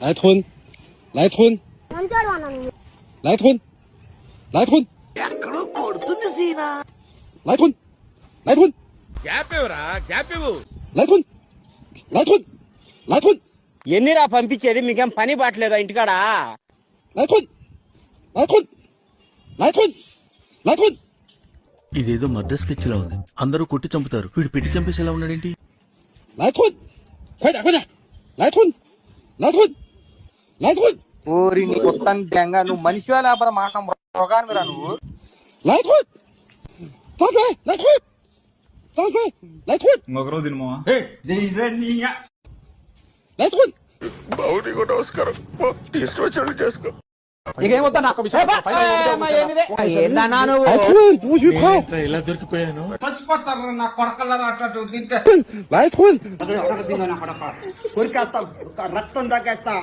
来吞，来吞，来吞，来吞，来吞，来吞，来吞，来吞，来吞。ఎన్నిరా పంపించేది మీకేం పని బాట్లేదా ఇంటికాడా来吞，来吞，来吞，来吞。 ఇదేదో మద్ర స్కెచ్ లా ఉంది. అందరూ కొట్టి చంపుతారు, వీడు పెట్టి చంపేసేలా ఉన్నాడేంటి? 来吞，快点，快点，来吞，来吞，来吞。 ఊరి నీ మొత్తం గంగ నువ్వు మనిషివా లేకపోతే మాట మృగానివిరా నువ్వు. 来吞，张嘴，来吞，张嘴，来吞。ఇంకొకరు తినమా来吞。 ఇకేం వద్దా నాకు ఏందన్నా నువ్వు 来吞，不许跑！ ఇలా దొరికిపోయాను. చచ్చిపోతారు నా కొడకల్లారా అట్లా తింటే. 来吞。 కొరికేస్తా రక్తం తాగేస్తా